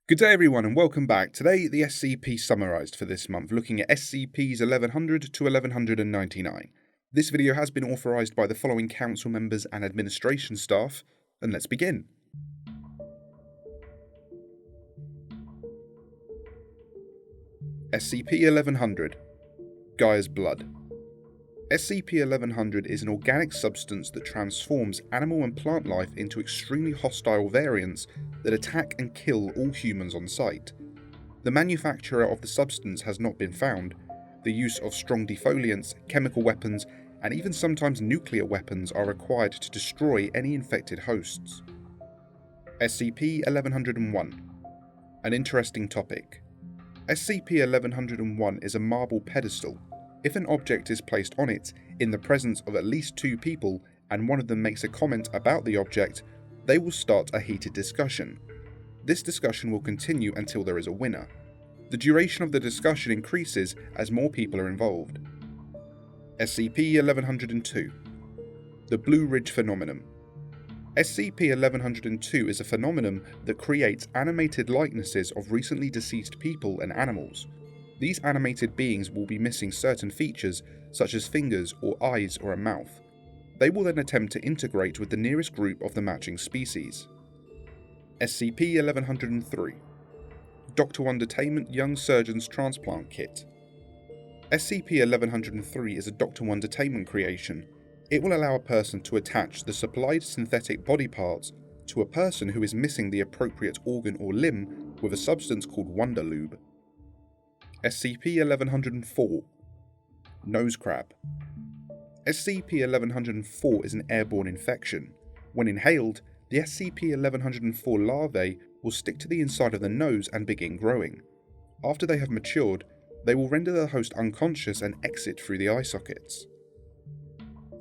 Good day everyone and welcome back. Today the SCP summarised for this month, looking at SCPs 1100 to 1199. This video has been authorised by the following council members and administration staff, and let's begin. SCP-1100 Gaia's Blood. SCP-1100 is an organic substance that transforms animal and plant life into extremely hostile variants that attack and kill all humans on sight. The manufacturer of the substance has not been found. The use of strong defoliants, chemical weapons, and even sometimes nuclear weapons are required to destroy any infected hosts. SCP-1101 An interesting topic. SCP-1101 is a marble pedestal. If an object is placed on it, in the presence of at least two people, and one of them makes a comment about the object, they will start a heated discussion. This discussion will continue until there is a winner. The duration of the discussion increases as more people are involved. SCP-1102 The Blue Ridge Phenomenon. SCP-1102 is a phenomenon that creates animated likenesses of recently deceased people and animals. These animated beings will be missing certain features, such as fingers or eyes or a mouth. They will then attempt to integrate with the nearest group of the matching species. SCP-1103 Dr. Wondertainment Young Surgeon's Transplant Kit. SCP-1103 is a Dr. Wondertainment creation. It will allow a person to attach the supplied synthetic body parts to a person who is missing the appropriate organ or limb with a substance called Wonderlube. SCP-1104 Nose Crab. SCP-1104 is an airborne infection. When inhaled, the SCP-1104 larvae will stick to the inside of the nose and begin growing. After they have matured, they will render the host unconscious and exit through the eye sockets.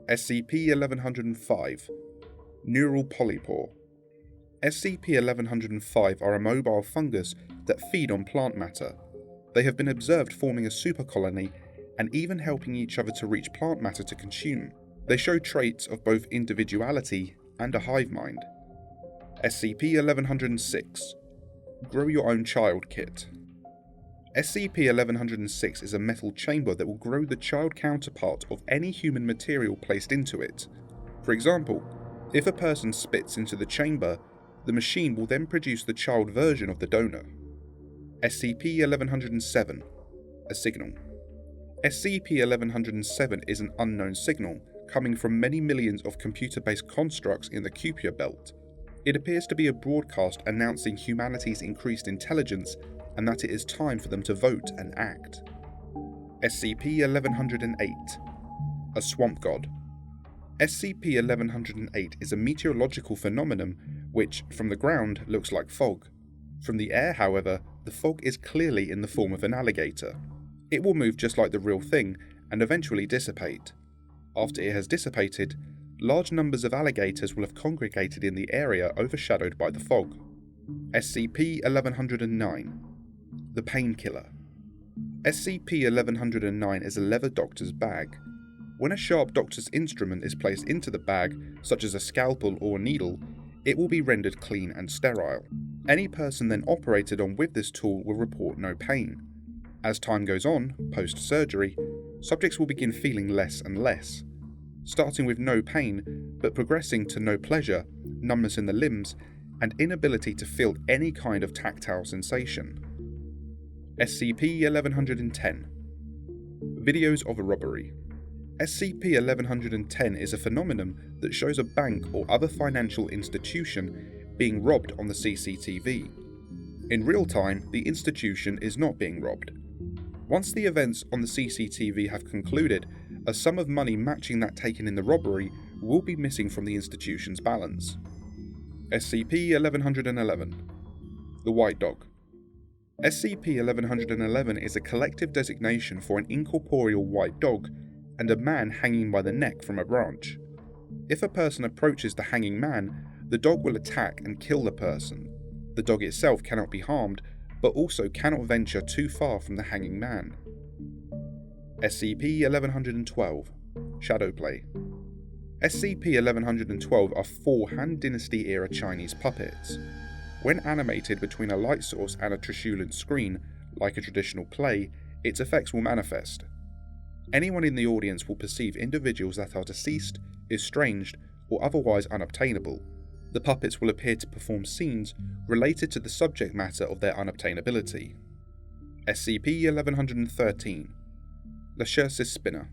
SCP-1105 Neural Polypore. SCP-1105 are a mobile fungus that feed on plant matter. They have been observed forming a supercolony and even helping each other to reach plant matter to consume. They show traits of both individuality and a hive mind. SCP-1106 Grow Your Own Child Kit. SCP-1106 is a metal chamber that will grow the child counterpart of any human material placed into it. For example, if a person spits into the chamber, the machine will then produce the child version of the donor. SCP-1107 A Signal. SCP-1107 is an unknown signal coming from many millions of computer-based constructs in the Kuiper Belt. It appears to be a broadcast announcing humanity's increased intelligence and that it is time for them to vote and act. SCP-1108 A Swamp God. SCP-1108 is a meteorological phenomenon which, from the ground, looks like fog. From the air, however, the fog is clearly in the form of an alligator. It will move just like the real thing and eventually dissipate. After it has dissipated, large numbers of alligators will have congregated in the area overshadowed by the fog. SCP-1109 The Painkiller. SCP-1109 is a leather doctor's bag. When a sharp doctor's instrument is placed into the bag, such as a scalpel or needle, it will be rendered clean and sterile. Any person then operated on with this tool will report no pain. As time goes on, post-surgery, subjects will begin feeling less and less, starting with no pain, but progressing to no pleasure, numbness in the limbs, and inability to feel any kind of tactile sensation. SCP-1110 Videos of a Robbery. SCP-1110 is a phenomenon that shows a bank or other financial institution being robbed on the CCTV. In real time, the institution is not being robbed. Once the events on the CCTV have concluded, a sum of money matching that taken in the robbery will be missing from the institution's balance. SCP-1111 The White Dog. SCP-1111 is a collective designation for an incorporeal white dog and a man hanging by the neck from a branch. If a person approaches the hanging man, the dog will attack and kill the person. The dog itself cannot be harmed, but also cannot venture too far from the hanging man. SCP-1112 Shadowplay. SCP-1112 are 4 Han Dynasty-era Chinese puppets. When animated between a light source and a truculent screen, like a traditional play, its effects will manifest. Anyone in the audience will perceive individuals that are deceased, estranged, or otherwise unobtainable. The puppets will appear to perform scenes related to the subject matter of their unobtainability. SCP-1113 Le Chassis Spinner.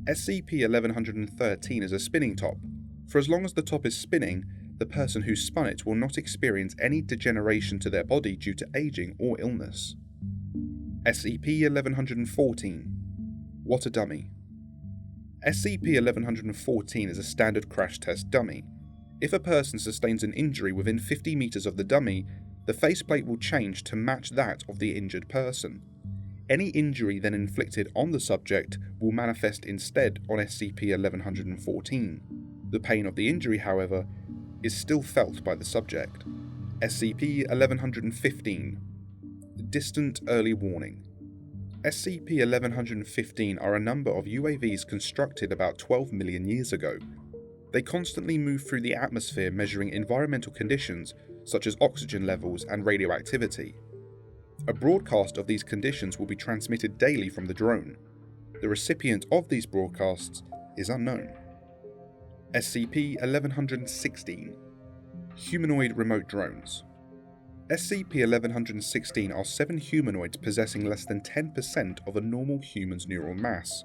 SCP-1113 is a spinning top. For as long as the top is spinning, the person who spun it will not experience any degeneration to their body due to aging or illness. SCP-1114 What a Dummy. SCP-1114 is a standard crash test dummy. If a person sustains an injury within 50 meters of the dummy, the faceplate will change to match that of the injured person. Any injury then inflicted on the subject will manifest instead on SCP-1114. The pain of the injury, however, is still felt by the subject. SCP-1115 Distant Early Warning. SCP-1115 are a number of UAVs constructed about 12 million years ago. They constantly move through the atmosphere measuring environmental conditions such as oxygen levels and radioactivity. A broadcast of these conditions will be transmitted daily from the drone. The recipient of these broadcasts is unknown. SCP-1116 Humanoid Remote Drones. SCP-1116 are 7 humanoids possessing less than 10% of a normal human's neural mass.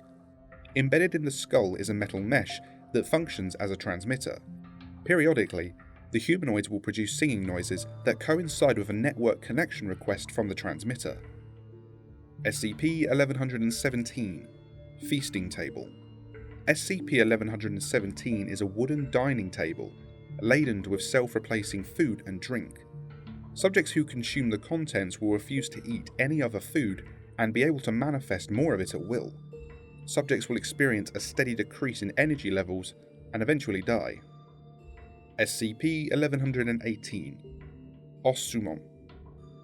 Embedded in the skull is a metal mesh that functions as a transmitter. Periodically, the humanoids will produce singing noises that coincide with a network connection request from the transmitter. SCP-1117 Feasting Table. SCP-1117 is a wooden dining table, laden with self-replacing food and drink. Subjects who consume the contents will refuse to eat any other food and be able to manifest more of it at will. Subjects will experience a steady decrease in energy levels and eventually die. SCP-1118 Ossument.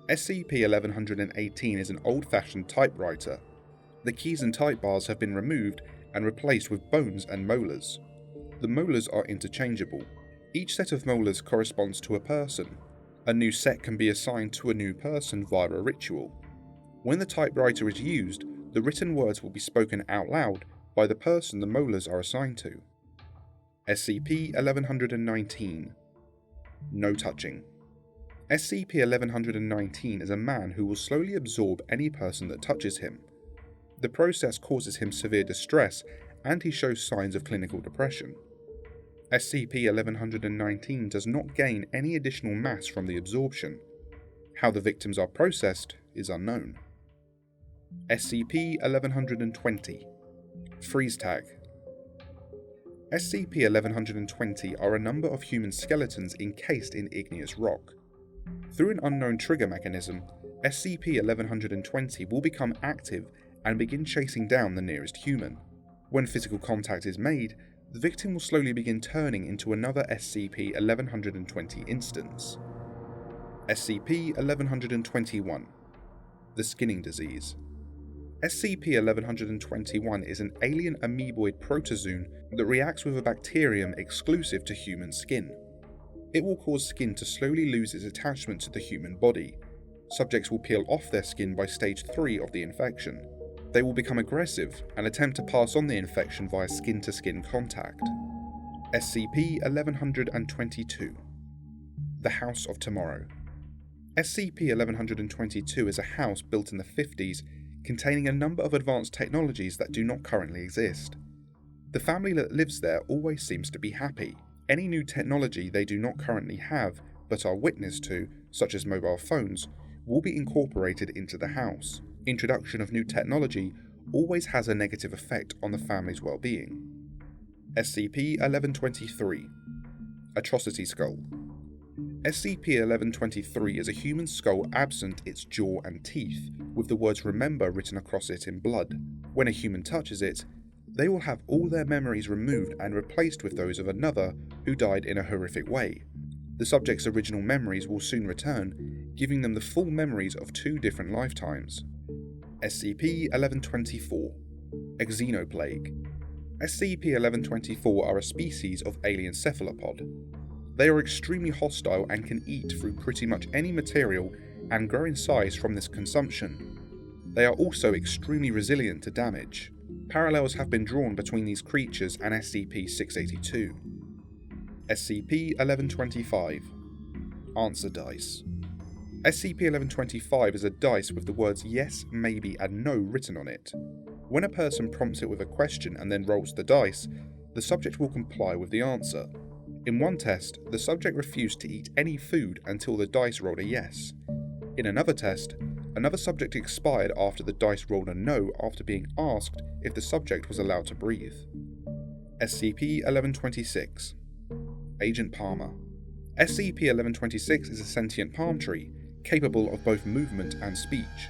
SCP-1118 is an old-fashioned typewriter. The keys and type bars have been removed and replaced with bones and molars. The molars are interchangeable. Each set of molars corresponds to a person. A new set can be assigned to a new person via a ritual. When the typewriter is used, the written words will be spoken out loud by the person the molars are assigned to. SCP-1119 No Touching. SCP-1119 is a man who will slowly absorb any person that touches him. The process causes him severe distress and he shows signs of clinical depression. SCP-1119 does not gain any additional mass from the absorption. How the victims are processed is unknown. SCP-1120 Freeze Tag. SCP-1120 are a number of human skeletons encased in igneous rock. Through an unknown trigger mechanism, SCP-1120 will become active and begin chasing down the nearest human. When physical contact is made, the victim will slowly begin turning into another SCP-1120 instance. SCP-1121 The Skinning Disease. SCP-1121 is an alien amoeboid protozoon that reacts with a bacterium exclusive to human skin. It will cause skin to slowly lose its attachment to the human body. Subjects will peel off their skin by stage 3 of the infection. They will become aggressive and attempt to pass on the infection via skin-to-skin contact. SCP-1122 The House of Tomorrow. SCP-1122 is a house built in the 50s containing a number of advanced technologies that do not currently exist. The family that lives there always seems to be happy. Any new technology they do not currently have but are witness to, such as mobile phones, will be incorporated into the house. Introduction of new technology always has a negative effect on the family's well-being. SCP-1123 Atrocity Skull. SCP-1123 is a human skull absent its jaw and teeth, with the words "Remember" written across it in blood. When a human touches it, they will have all their memories removed and replaced with those of another who died in a horrific way. The subject's original memories will soon return, giving them the full memories of 2 different lifetimes. SCP-1124 Exinoplague. SCP-1124 are a species of alien cephalopod. They are extremely hostile and can eat through pretty much any material and grow in size from this consumption. They are also extremely resilient to damage. Parallels have been drawn between these creatures and SCP-682. SCP-1125 Answer Dice. SCP-1125 is a dice with the words yes, maybe and no written on it. When a person prompts it with a question and then rolls the dice, the subject will comply with the answer. In one test, the subject refused to eat any food until the dice rolled a yes. In another test, another subject expired after the dice rolled a no after being asked if the subject was allowed to breathe. SCP-1126 Agent Palmer. SCP-1126 is a sentient palm tree, capable of both movement and speech.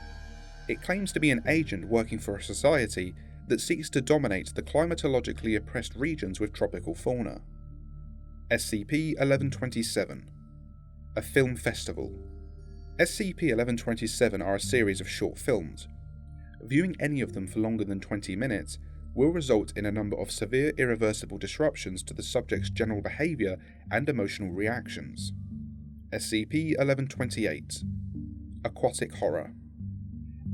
It claims to be an agent working for a society that seeks to dominate the climatologically oppressed regions with tropical fauna. SCP-1127 A Film Festival. SCP-1127 are a series of short films. Viewing any of them for longer than 20 minutes will result in a number of severe irreversible disruptions to the subject's general behaviour and emotional reactions. SCP-1128 Aquatic Horror.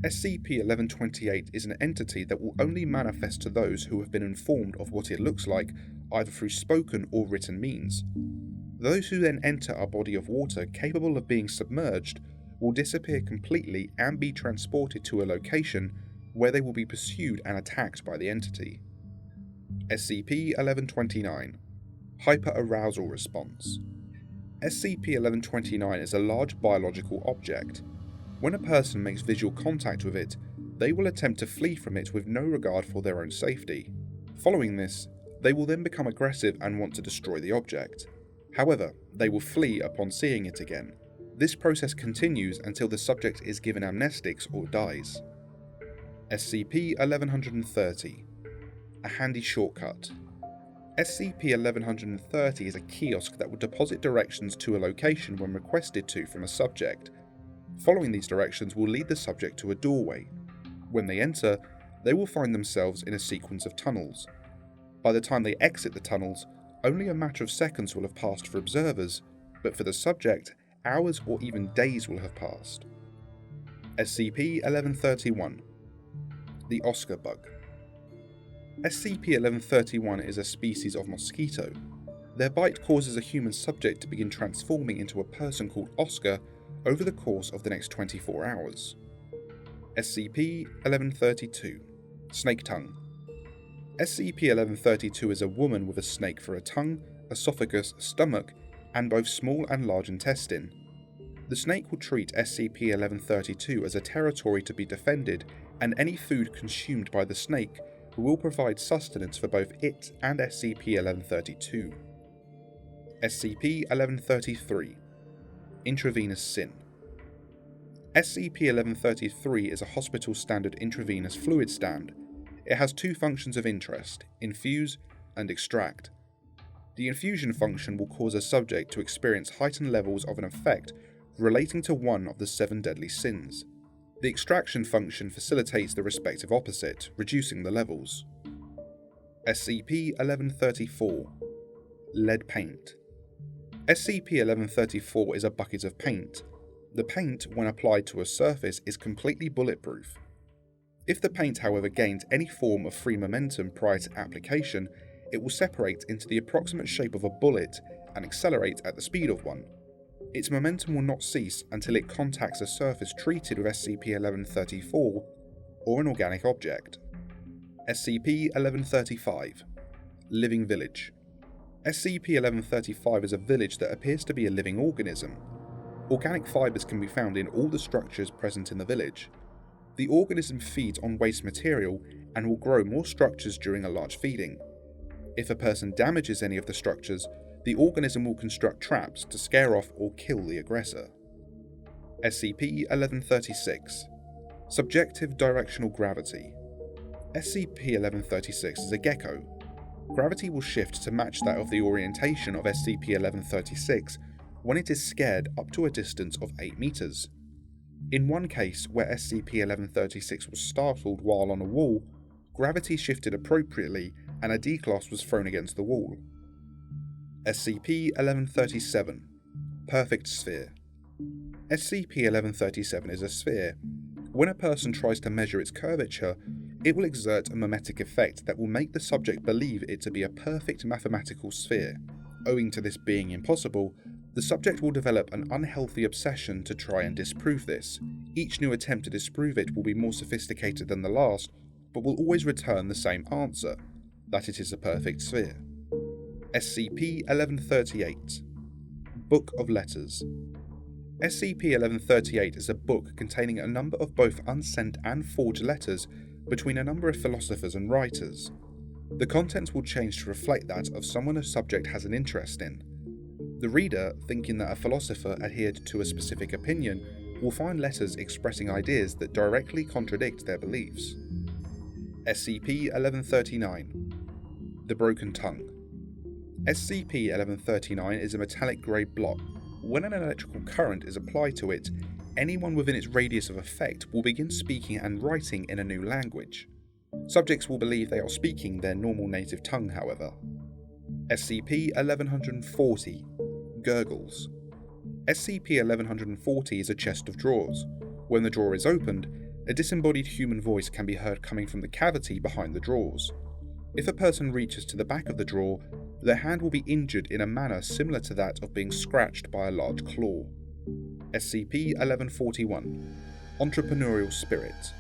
SCP-1128 is an entity that will only manifest to those who have been informed of what it looks like, either through spoken or written means. Those who then enter a body of water capable of being submerged will disappear completely and be transported to a location where they will be pursued and attacked by the entity. SCP-1129 Hyper-Arousal Response. SCP-1129 is a large biological object. When a person makes visual contact with it, they will attempt to flee from it with no regard for their own safety. Following this, they will then become aggressive and want to destroy the object. However, they will flee upon seeing it again. This process continues until the subject is given amnestics or dies. SCP-1130 A Handy Shortcut. SCP-1130 is a kiosk that will deposit directions to a location when requested to from a subject. Following these directions will lead the subject to a doorway. When they enter, they will find themselves in a sequence of tunnels. By the time they exit the tunnels, only a matter of seconds will have passed for observers, but for the subject, hours or even days will have passed. SCP-1131 the Oscar Bug. SCP-1131 is a species of mosquito. Their bite causes a human subject to begin transforming into a person called Oscar over the course of the next 24 hours. SCP-1132 Snake Tongue. SCP-1132 is a woman with a snake for a tongue, esophagus, stomach, and both small and large intestine. The snake will treat SCP-1132 as a territory to be defended, and any food consumed by the snake will provide sustenance for both it and SCP-1132. SCP-1133 Intravenous Sin. SCP-1133 is a hospital standard intravenous fluid stand. It has two functions of interest: infuse and extract. The infusion function will cause a subject to experience heightened levels of an effect relating to one of the 7 deadly sins. The extraction function facilitates the respective opposite, reducing the levels. SCP-1134 Lead Paint. SCP-1134 is a bucket of paint. The paint, when applied to a surface, is completely bulletproof. If the paint, however, gains any form of free momentum prior to application, it will separate into the approximate shape of a bullet and accelerate at the speed of one. Its momentum will not cease until it contacts a surface treated with SCP-1134 or an organic object. SCP-1135 Living Village. SCP-1135 is a village that appears to be a living organism. Organic fibres can be found in all the structures present in the village. The organism feeds on waste material and will grow more structures during a large feeding. If a person damages any of the structures, the organism will construct traps to scare off or kill the aggressor. SCP-1136 Subjective Directional Gravity. SCP-1136 is a gecko. Gravity will shift to match that of the orientation of SCP-1136 when it is scared up to a distance of 8 meters. In one case, where SCP-1136 was startled while on a wall, gravity shifted appropriately and a D-class was thrown against the wall. SCP-1137 Perfect Sphere. SCP-1137 is a sphere. When a person tries to measure its curvature, it will exert a mimetic effect that will make the subject believe it to be a perfect mathematical sphere. Owing to this being impossible, the subject will develop an unhealthy obsession to try and disprove this. Each new attempt to disprove it will be more sophisticated than the last, but will always return the same answer, that it is a perfect sphere. SCP-1138 Book of Letters. SCP-1138 is a book containing a number of both unsent and forged letters between a number of philosophers and writers. The contents will change to reflect that of someone a subject has an interest in. The reader, thinking that a philosopher adhered to a specific opinion, will find letters expressing ideas that directly contradict their beliefs. SCP-1139 The Broken Tongue. SCP-1139 is a metallic grey block. When an electrical current is applied to it, anyone within its radius of effect will begin speaking and writing in a new language. Subjects will believe they are speaking their normal native tongue, however. SCP-1140 Gurgles. SCP-1140 is a chest of drawers. When the drawer is opened, a disembodied human voice can be heard coming from the cavity behind the drawers. If a person reaches to the back of the drawer, their hand will be injured in a manner similar to that of being scratched by a large claw. SCP-1141 Entrepreneurial Spirit.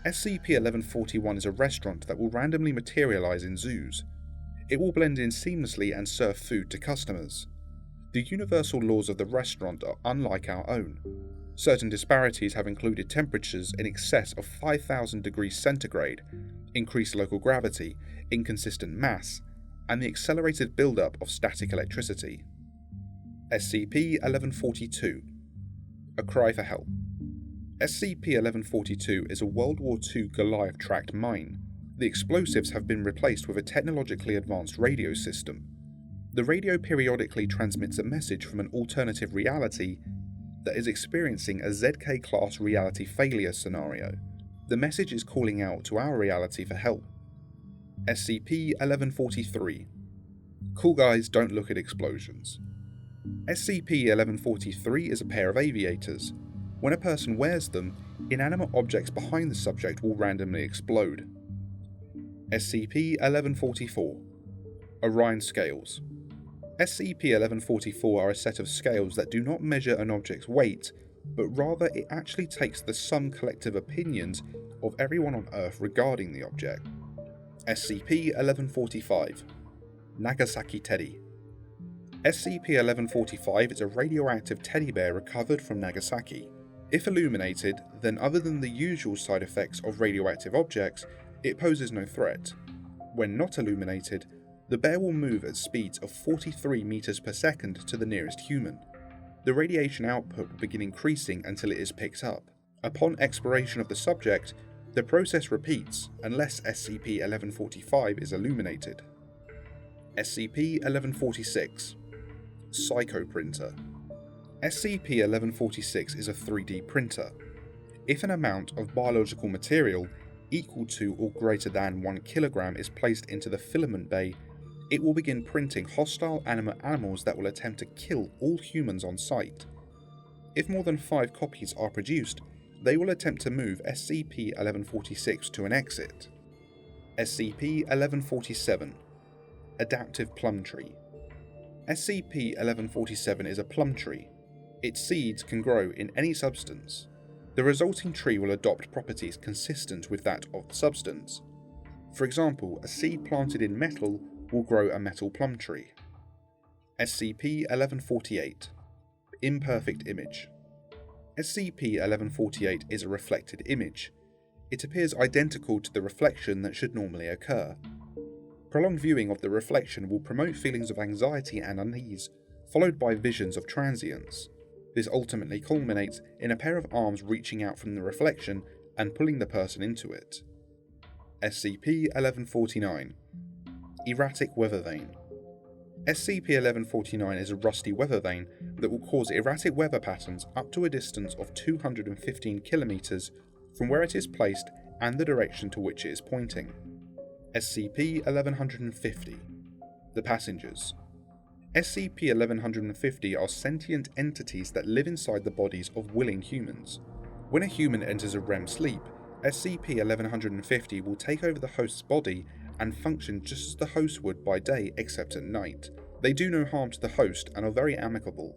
SCP-1141 is a restaurant that will randomly materialize in zoos. It will blend in seamlessly and serve food to customers. The universal laws of the restaurant are unlike our own. Certain disparities have included temperatures in excess of 5,000 degrees centigrade, increased local gravity, inconsistent mass, and the accelerated buildup of static electricity. SCP-1142 A Cry for Help. SCP-1142 is a World War II Goliath tracked mine. The explosives have been replaced with a technologically advanced radio system. The radio periodically transmits a message from an alternative reality that is experiencing a ZK-class reality failure scenario. The message is calling out to our reality for help. SCP-1143 Cool Guys Don't Look at Explosions. SCP-1143 is a pair of aviators. When a person wears them, inanimate objects behind the subject will randomly explode. SCP-1144 Orion Scales. SCP-1144 are a set of scales that do not measure an object's weight, but rather it actually takes the sum collective opinions of everyone on Earth regarding the object. SCP-1145 Nagasaki Teddy. SCP-1145 is a radioactive teddy bear recovered from Nagasaki. If illuminated, then other than the usual side effects of radioactive objects, it poses no threat. When not illuminated, the bear will move at speeds of 43 meters per second to the nearest human. The radiation output will begin increasing until it is picked up. Upon expiration of the subject, the process repeats unless SCP-1145 is illuminated. SCP-1146 Psychoprinter. SCP-1146 is a 3D printer. If an amount of biological material equal to or greater than 1 kilogram is placed into the filament bay, it will begin printing hostile animate animals that will attempt to kill all humans on sight. If more than 5 copies are produced, they will attempt to move SCP-1146 to an exit. SCP-1147 Adaptive Plum Tree. SCP-1147 is a plum tree. Its seeds can grow in any substance. The resulting tree will adopt properties consistent with that of the substance. For example, a seed planted in metal will grow a metal plum tree. SCP-1148 Imperfect Image. SCP-1148 is a reflected image. It appears identical to the reflection that should normally occur. Prolonged viewing of the reflection will promote feelings of anxiety and unease, followed by visions of transience. This ultimately culminates in a pair of arms reaching out from the reflection and pulling the person into it. SCP-1149 Erratic Weathervane. SCP-1149 is a rusty weathervane that will cause erratic weather patterns up to a distance of 215 kilometers from where it is placed and the direction to which it is pointing. SCP-1150 The Passengers. SCP-1150 are sentient entities that live inside the bodies of willing humans. When a human enters a REM sleep, SCP-1150 will take over the host's body and function just as the host would by day except at night. They do no harm to the host and are very amicable.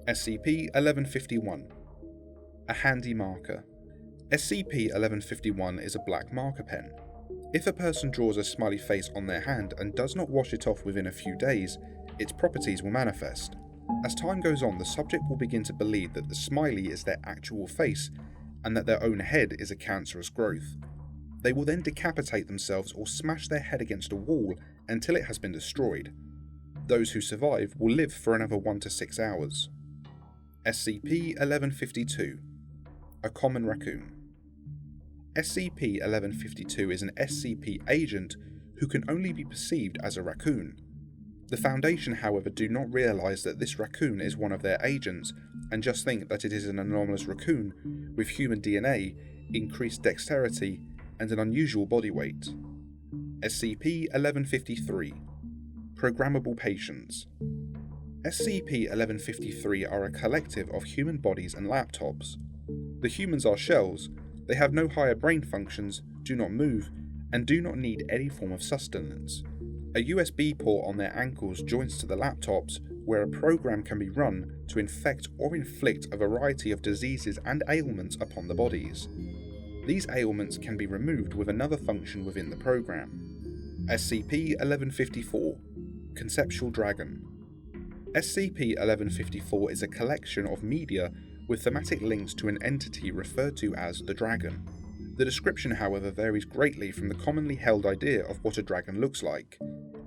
SCP-1151. A handy marker. SCP-1151 is a black marker pen. If a person draws a smiley face on their hand and does not wash it off within a few days, its properties will manifest. As time goes on, the subject will begin to believe that the smiley is their actual face and that their own head is a cancerous growth. They will then decapitate themselves or smash their head against a wall until it has been destroyed. Those who survive will live for another 1 to 6 hours. SCP-1152. A common raccoon. SCP-1152 is an SCP agent who can only be perceived as a raccoon. The Foundation, however, do not realise that this raccoon is one of their agents and just think that it is an anomalous raccoon with human DNA, increased dexterity, and an unusual body weight. SCP-1153. Programmable Patients. SCP-1153 are a collective of human bodies and laptops. The humans are shells. They have no higher brain functions, do not move, and do not need any form of sustenance. A USB port on their ankles joins to the laptops, where a program can be run to infect or inflict a variety of diseases and ailments upon the bodies. These ailments can be removed with another function within the program. SCP-1154. Conceptual Dragon. SCP-1154 is a collection of media with thematic links to an entity referred to as the Dragon. The description, however, varies greatly from the commonly held idea of what a dragon looks like.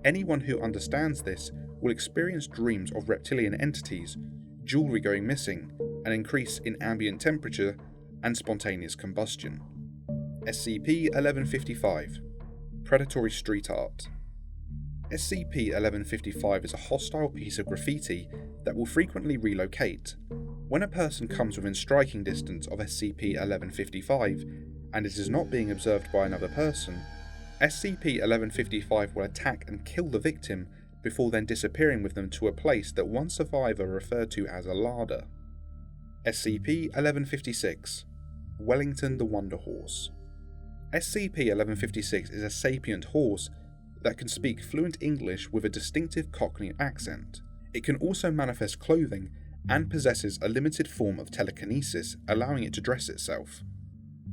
Anyone who understands this will experience dreams of reptilian entities, jewelry going missing, an increase in ambient temperature, and spontaneous combustion. SCP-1155. Predatory Street Art. SCP-1155 is a hostile piece of graffiti that will frequently relocate. When a person comes within striking distance of SCP-1155 and it is not being observed by another person, SCP-1155 will attack and kill the victim before then disappearing with them to a place that one survivor referred to as a larder. SCP-1156. Wellington the Wonder Horse. SCP-1156 is a sapient horse that can speak fluent English with a distinctive Cockney accent. It can also manifest clothing and possesses a limited form of telekinesis, allowing it to dress itself.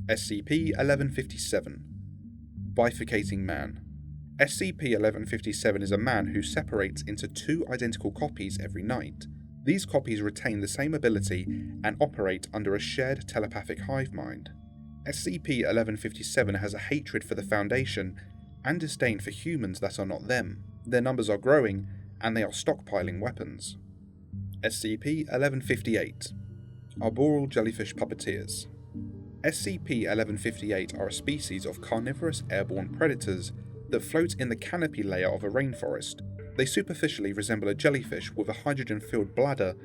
SCP-1157. Bifurcating Man. SCP-1157 is a man who separates into 2 identical copies every night. These copies retain the same ability and operate under a shared telepathic hive mind. SCP-1157 has a hatred for the Foundation and disdain for humans that are not them. Their numbers are growing, and they are stockpiling weapons. SCP-1158. Arboreal Jellyfish Puppeteers. SCP-1158 are a species of carnivorous airborne predators that float in the canopy layer of a rainforest. They superficially resemble a jellyfish with a hydrogen-filled bladder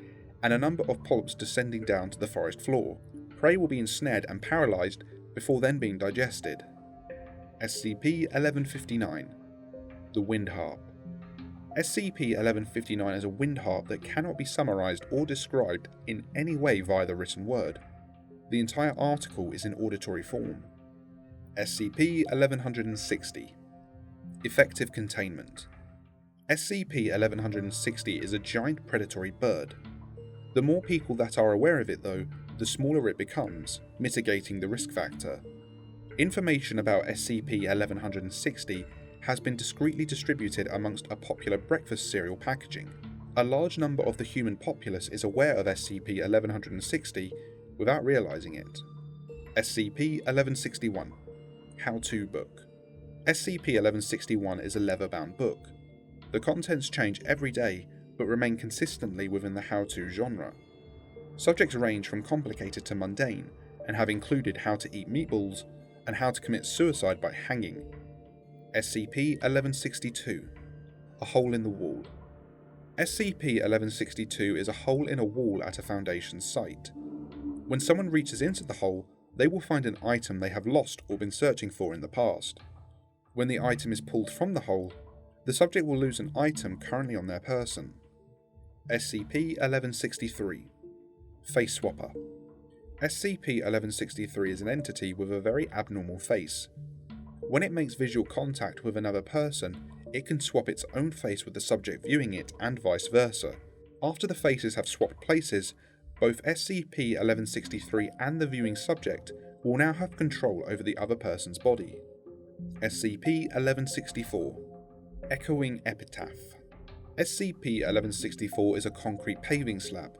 and a number of polyps descending down to the forest floor. Prey will be ensnared and paralysed before then being digested. SCP-1159. The Wind Harp. SCP-1159 is a wind harp that cannot be summarised or described in any way via the written word. The entire article is in auditory form. SCP-1160. Effective Containment. SCP-1160 is a giant predatory bird. The more people that are aware of it though, the smaller it becomes, mitigating the risk factor. Information about SCP-1160 has been discreetly distributed amongst a popular breakfast cereal packaging. A large number of the human populace is aware of SCP-1160 without realising it. SCP-1161. How-To Book. SCP-1161 is a leather-bound book. The contents change every day, but remain consistently within the how-to genre. Subjects range from complicated to mundane, and have included how to eat meatballs and how to commit suicide by hanging. SCP-1162. A Hole in the Wall. SCP-1162 is a hole in a wall at a Foundation site. When someone reaches into the hole, they will find an item they have lost or been searching for in the past. When the item is pulled from the hole, The subject will lose an item currently on their person. SCP-1163 Face Swapper. SCP-1163 is an entity with a very abnormal face. When it makes visual contact with another person, it can swap its own face with the subject viewing it and vice versa. After the faces have swapped places, both SCP-1163 and the viewing subject will now have control over the other person's body. SCP-1164 Echoing Epitaph. SCP-1164 is a concrete paving slab.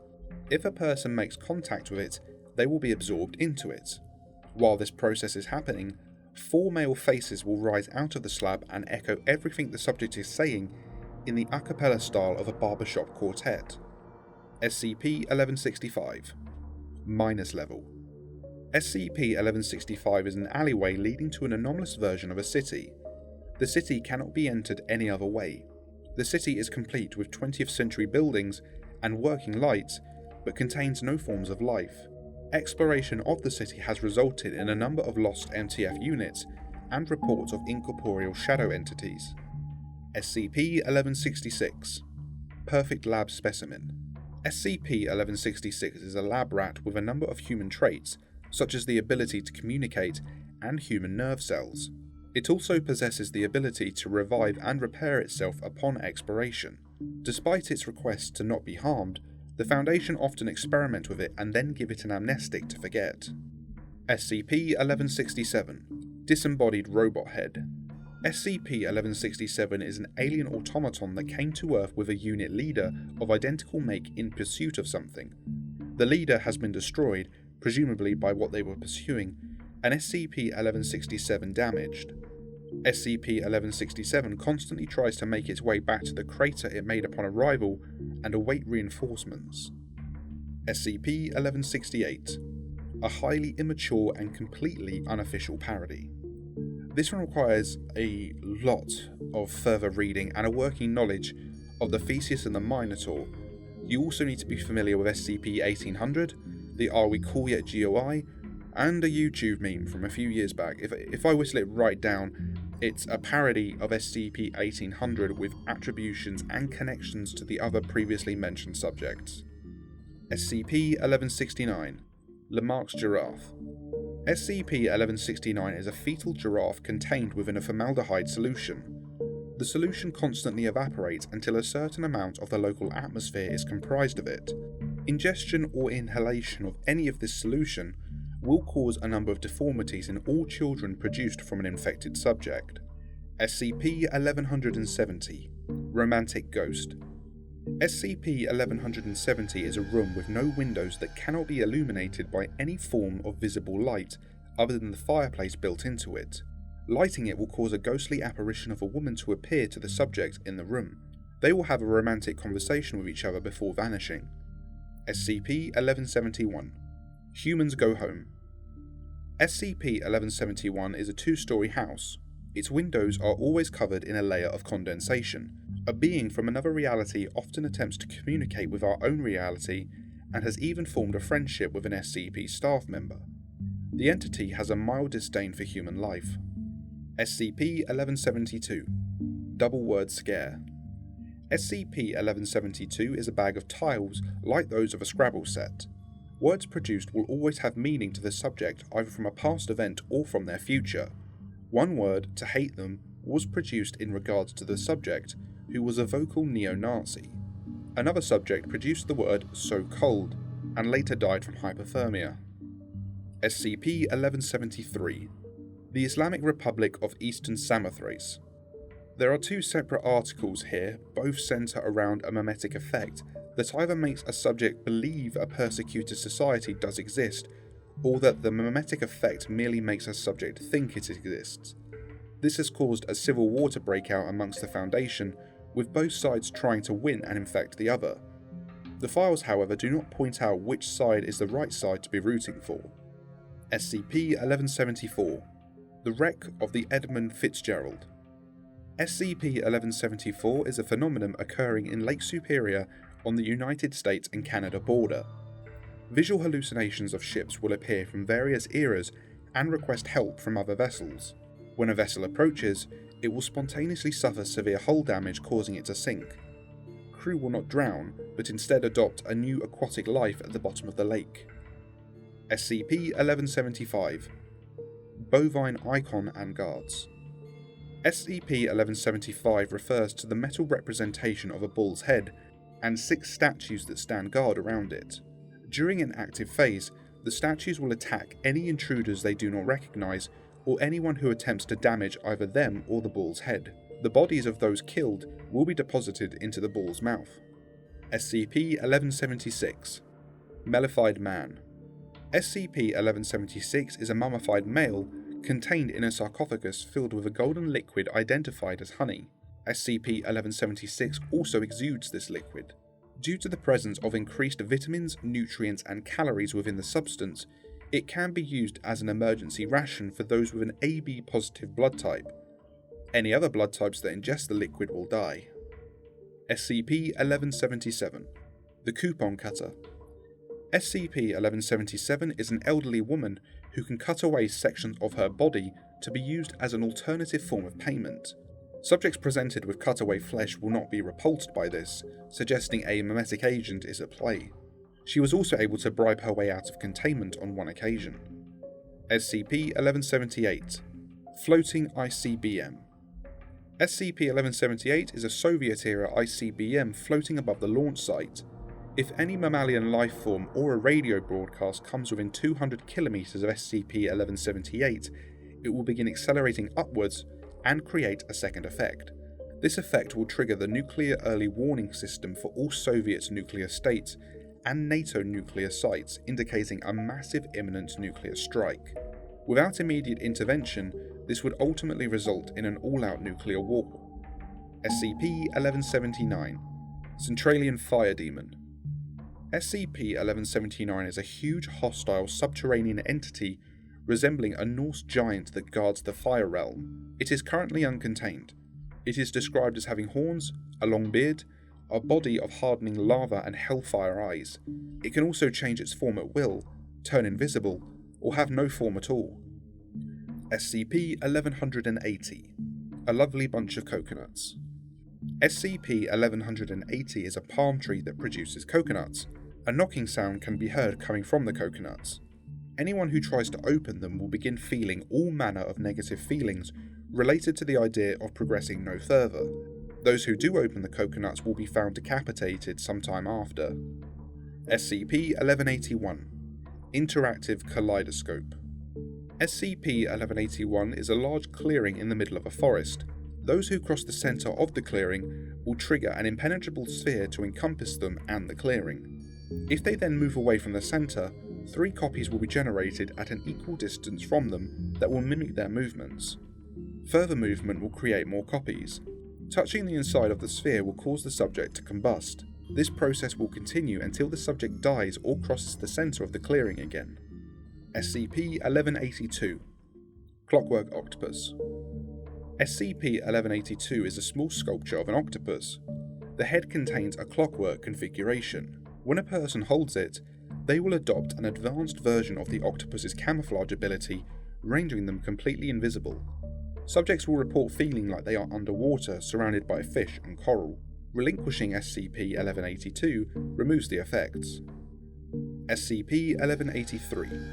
If a person makes contact with it, they will be absorbed into it. While this process is happening, 4 male faces will rise out of the slab and echo everything the subject is saying in the a cappella style of a barbershop quartet. SCP-1165 Minus Level. SCP-1165 is an alleyway leading to an anomalous version of a city. The city cannot be entered any other way. The city is complete with 20th century buildings and working lights, but contains no forms of life. Exploration of the city has resulted in a number of lost MTF units and reports of incorporeal shadow entities. SCP-1166 Perfect Lab Specimen. SCP-1166 is a lab rat with a number of human traits, such as the ability to communicate and human nerve cells. It also possesses the ability to revive and repair itself upon expiration. Despite its requests to not be harmed, the Foundation often experiment with it and then give it an amnestic to forget. SCP-1167 Disembodied Robot Head. SCP-1167 is an alien automaton that came to Earth with a unit leader of identical make in pursuit of something. The leader has been destroyed, presumably by what they were pursuing, and SCP-1167 damaged. SCP-1167 constantly tries to make its way back to the crater it made upon arrival and await reinforcements. SCP-1168 A highly immature and completely unofficial parody. This one requires a lot of further reading and a working knowledge of the Theseus and the Minotaur. You also need to be familiar with SCP-1800, the Are We Cool Yet GOI, and a YouTube meme from a few years back. If I whistle it right down, it's a parody of SCP-1800 with attributions and connections to the other previously mentioned subjects. SCP-1169 Lamarck's Giraffe. SCP-1169 is a fetal giraffe contained within a formaldehyde solution. The solution constantly evaporates until a certain amount of the local atmosphere is comprised of it. Ingestion or inhalation of any of this solution will cause a number of deformities in all children produced from an infected subject. SCP-1170 Romantic Ghost. SCP-1170 is a room with no windows that cannot be illuminated by any form of visible light other than the fireplace built into it. Lighting it will cause a ghostly apparition of a woman to appear to the subject in the room. They will have a romantic conversation with each other before vanishing. SCP-1171 Humans Go Home. SCP-1171 is a 2-story house. Its windows are always covered in a layer of condensation. A being from another reality often attempts to communicate with our own reality and has even formed a friendship with an SCP staff member. The entity has a mild disdain for human life. SCP-1172 Double Word Scare. SCP-1172 is a bag of tiles like those of a Scrabble set. Words produced will always have meaning to the subject either from a past event or from their future. One word, to hate them, was produced in regards to the subject, who was a vocal neo-Nazi. Another subject produced the word so cold, and later died from hypothermia. SCP-1173 The Islamic Republic of Eastern Samothrace. There are 2 separate articles here, both centre around a mimetic effect that either makes a subject believe a persecuted society does exist, or that the mimetic effect merely makes a subject think it exists. This has caused a civil war to break out amongst the Foundation, with both sides trying to win and infect the other. The files, however, do not point out which side is the right side to be rooting for. SCP-1174 The Wreck of the Edmund Fitzgerald. SCP-1174 is a phenomenon occurring in Lake Superior on the United States and Canada border. Visual hallucinations of ships will appear from various eras and request help from other vessels. When a vessel approaches, it will spontaneously suffer severe hull damage, causing it to sink. Crew will not drown, but instead adopt a new aquatic life at the bottom of the lake. SCP-1175 Bovine Icon and Guards. SCP-1175 refers to the metal representation of a bull's head and 6 statues that stand guard around it. During an active phase, the statues will attack any intruders they do not recognize or anyone who attempts to damage either them or the bull's head. The bodies of those killed will be deposited into the bull's mouth. SCP-1176 Mellified Man. SCP-1176 is a mummified male contained in a sarcophagus filled with a golden liquid identified as honey. SCP-1176 also exudes this liquid. Due to the presence of increased vitamins, nutrients, and calories within the substance, it can be used as an emergency ration for those with an AB positive blood type. Any other blood types that ingest the liquid will die. SCP-1177 The Coupon Cutter. SCP-1177 is an elderly woman who can cut away sections of her body to be used as an alternative form of payment. Subjects presented with cutaway flesh will not be repulsed by this, suggesting a mimetic agent is at play. She was also able to bribe her way out of containment on one occasion. SCP-1178 Floating ICBM. SCP-1178 is a Soviet-era ICBM floating above the launch site. If any mammalian life form or a radio broadcast comes within 200 km of SCP-1178, it will begin accelerating upwards and create a second effect. This effect will trigger the nuclear early warning system for all Soviet nuclear states and NATO nuclear sites, indicating a massive imminent nuclear strike. Without immediate intervention, this would ultimately result in an all-out nuclear war. SCP-1179 Centralian Fire Demon. SCP-1179 is a huge hostile subterranean entity resembling a Norse giant that guards the Fire Realm. It is currently uncontained. It is described as having horns, a long beard, a body of hardening lava and hellfire eyes. It can also change its form at will, turn invisible, or have no form at all. SCP-1180 A Lovely Bunch of Coconuts. SCP-1180 is a palm tree that produces coconuts. A knocking sound can be heard coming from the coconuts. Anyone who tries to open them will begin feeling all manner of negative feelings related to the idea of progressing no further. Those who do open the coconuts will be found decapitated sometime after. SCP-1181 Interactive Kaleidoscope. SCP-1181 is a large clearing in the middle of a forest. Those who cross the centre of the clearing will trigger an impenetrable sphere to encompass them and the clearing. If they then move away from the centre, 3 copies will be generated at an equal distance from them that will mimic their movements. Further movement will create more copies. Touching the inside of the sphere will cause the subject to combust. This process will continue until the subject dies or crosses the centre of the clearing again. SCP-1182 Clockwork Octopus. SCP-1182 is a small sculpture of an octopus. The head contains a clockwork configuration. When a person holds it, they will adopt an advanced version of the octopus's camouflage ability, rendering them completely invisible. Subjects will report feeling like they are underwater, surrounded by fish and coral. Relinquishing SCP-1182 removes the effects. SCP-1183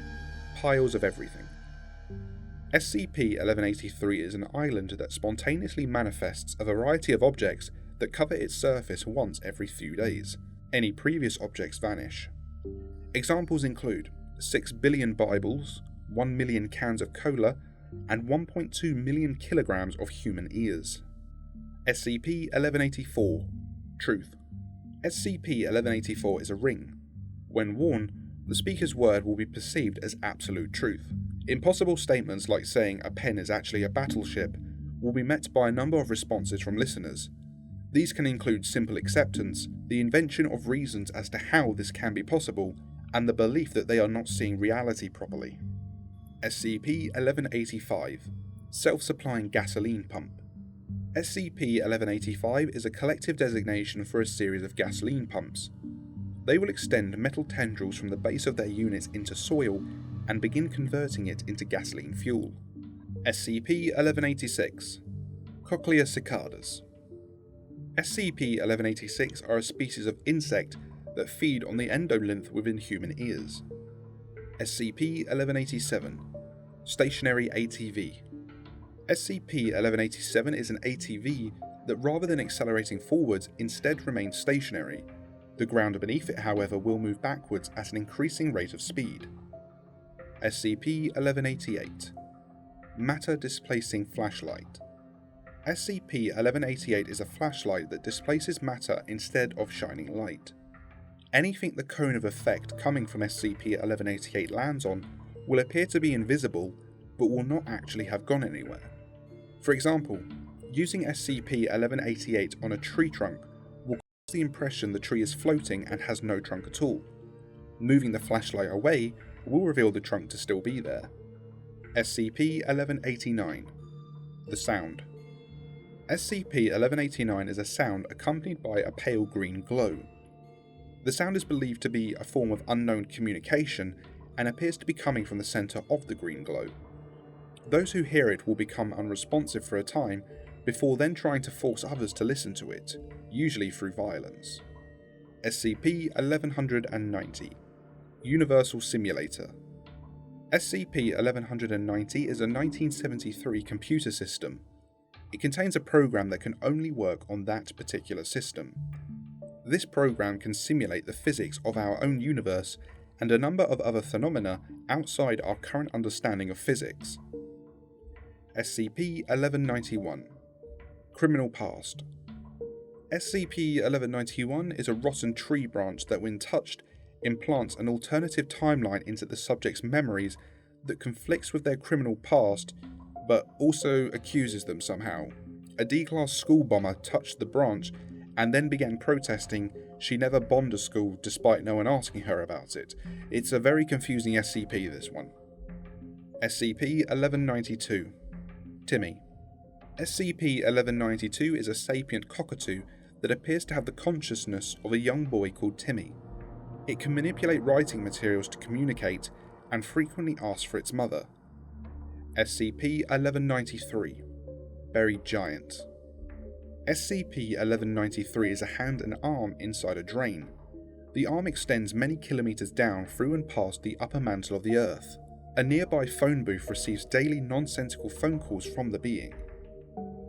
Piles of Everything. SCP-1183 is an island that spontaneously manifests a variety of objects that cover its surface once every few days. Any previous objects vanish. Examples include 6 billion Bibles, 1 million cans of cola, and 1.2 million kilograms of human ears. SCP-1184 Truth. SCP-1184 is a ring. When worn, the speaker's word will be perceived as absolute truth. Impossible statements like saying a pen is actually a battleship will be met by a number of responses from listeners. These can include simple acceptance, the invention of reasons as to how this can be possible, and the belief that they are not seeing reality properly. SCP-1185 Self-Supplying Gasoline Pump. SCP-1185 is a collective designation for a series of gasoline pumps. They will extend metal tendrils from the base of their units into soil and begin converting it into gasoline fuel. SCP-1186 Cochlea cicadas. SCP-1186 are a species of insect that feed on the endolymph within human ears. SCP-1187 Stationary ATV. SCP-1187 is an ATV that, rather than accelerating forwards, instead remains stationary. The ground beneath it, however, will move backwards at an increasing rate of speed. SCP-1188 Matter Displacing Flashlight. SCP-1188 is a flashlight that displaces matter instead of shining light. Anything the cone of effect coming from SCP-1188 lands on will appear to be invisible, but will not actually have gone anywhere. For example, using SCP-1188 on a tree trunk will cause the impression the tree is floating and has no trunk at all. Moving the flashlight away will reveal the trunk to still be there. SCP-1189 the Sound. SCP-1189 is a sound accompanied by a pale green glow. The sound is believed to be a form of unknown communication and appears to be coming from the centre of the green glow. Those who hear it will become unresponsive for a time, before then trying to force others to listen to it, usually through violence. SCP-1190 Universal Simulator. SCP-1190 is a 1973 computer system. It contains a program that can only work on that particular system. This program can simulate the physics of our own universe and a number of other phenomena outside our current understanding of physics. SCP-1191 Criminal Past. SCP-1191 is a rotten tree branch that, when touched, implants an alternative timeline into the subject's memories that conflicts with their criminal past, but also accuses them somehow. A D-class school bomber touched the branch and then began protesting she never bombed a school despite no one asking her about it. It's a very confusing SCP, this one. SCP-1192 Timmy. SCP-1192 is a sapient cockatoo that appears to have the consciousness of a young boy called Timmy. It can manipulate writing materials to communicate and frequently asks for its mother. SCP-1193 Buried Giant. SCP-1193 is a hand and arm inside a drain. The arm extends many kilometers down through and past the upper mantle of the Earth. A nearby phone booth receives daily nonsensical phone calls from the being.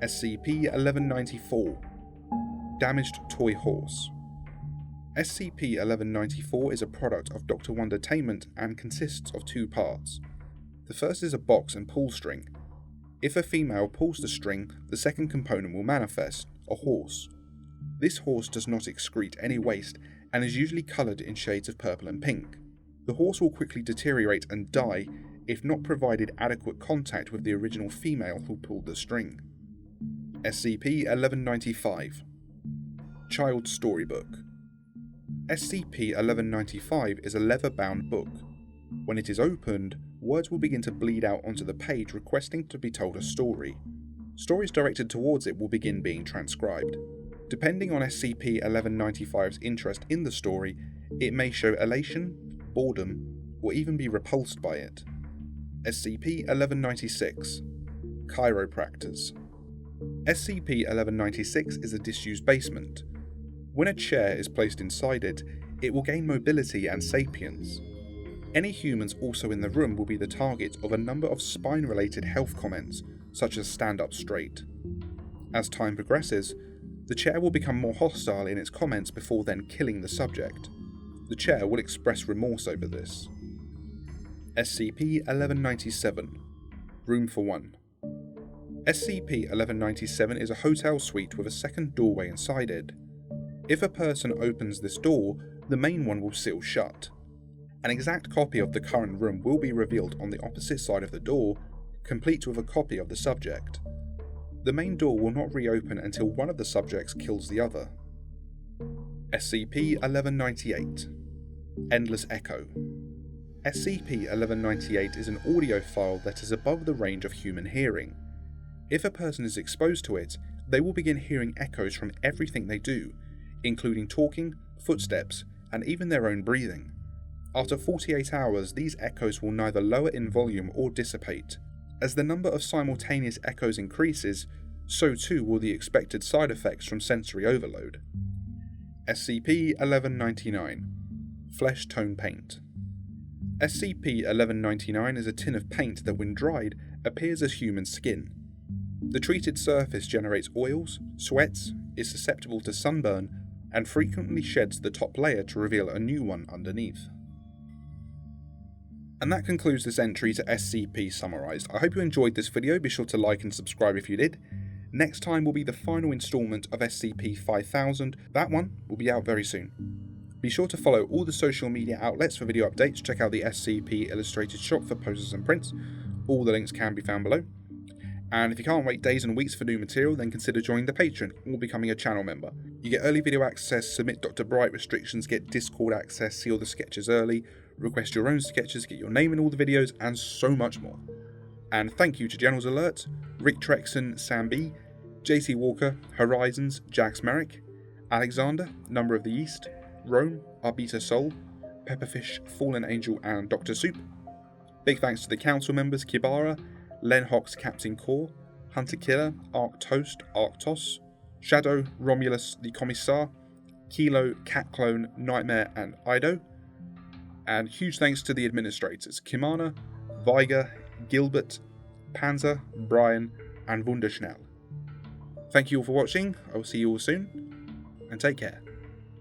SCP-1194 Damaged Toy Horse. SCP-1194 is a product of Dr. Wondertainment and consists of two parts. The first is a box and pull string. If a female pulls the string, the second component will manifest, a horse. This horse does not excrete any waste and is usually coloured in shades of purple and pink. The horse will quickly deteriorate and die if not provided adequate contact with the original female who pulled the string. SCP-1195 Child Storybook. SCP-1195 is a leather-bound book. When it is opened, words will begin to bleed out onto the page requesting to be told a story. Stories directed towards it will begin being transcribed. Depending on SCP-1195's interest in the story, it may show elation, boredom, or even be repulsed by it. SCP-1196 Chiropractors. SCP-1196 is a disused basement. When a chair is placed inside it, it will gain mobility and sapience. Any humans also in the room will be the target of a number of spine-related health comments, such as stand up straight. As time progresses, the chair will become more hostile in its comments before then killing the subject. The chair will express remorse over this. SCP-1197 Room for One. SCP-1197 is a hotel suite with a second doorway inside it. If a person opens this door, the main one will seal shut. An exact copy of the current room will be revealed on the opposite side of the door, complete with a copy of the subject. The main door will not reopen until one of the subjects kills the other. SCP-1198 Endless Echo. SCP-1198 is an audio file that is above the range of human hearing. If a person is exposed to it, they will begin hearing echoes from everything they do, including talking, footsteps, and even their own breathing. After 48 hours, these echoes will neither lower in volume or dissipate. As the number of simultaneous echoes increases, so too will the expected side effects from sensory overload. SCP-1199 Flesh Tone Paint. SCP-1199 is a tin of paint that, when dried, appears as human skin. The treated surface generates oils, sweats, is susceptible to sunburn, and frequently sheds the top layer to reveal a new one underneath. And that concludes this entry to SCP Summarized. I hope you enjoyed this video. Be sure to like and subscribe if you did. Next time will be the final instalment of SCP-5000. That one will be out very soon. Be sure to follow all the social media outlets for video updates. Check out the SCP Illustrated shop for posters and prints. All the links can be found below. And if you can't wait days and weeks for new material, then consider joining the Patreon or becoming a channel member. You get early video access, submit Dr. Bright restrictions, get Discord access, see all the sketches early, request your own sketches, get your name in all the videos, and so much more. And thank you to Generals Alert, Rick Trexon, Sam B, JC Walker, Horizons, Jax Merrick, Alexander, Number of the East, Rome, Arbiter Soul, Pepperfish, Fallen Angel, and Dr. Soup. Big thanks to the council members Kibara, Len Hox, Captain Core, Hunter Killer, Arc Toast, Arctos, Shadow, Romulus, the Commissar, Kilo, Cat Clone, Nightmare, and Ido. And huge thanks to the administrators Kimana, Viger, Gilbert, Panzer, Brian, and Wunderschnell. Thank you all for watching. I will see you all soon, and take care.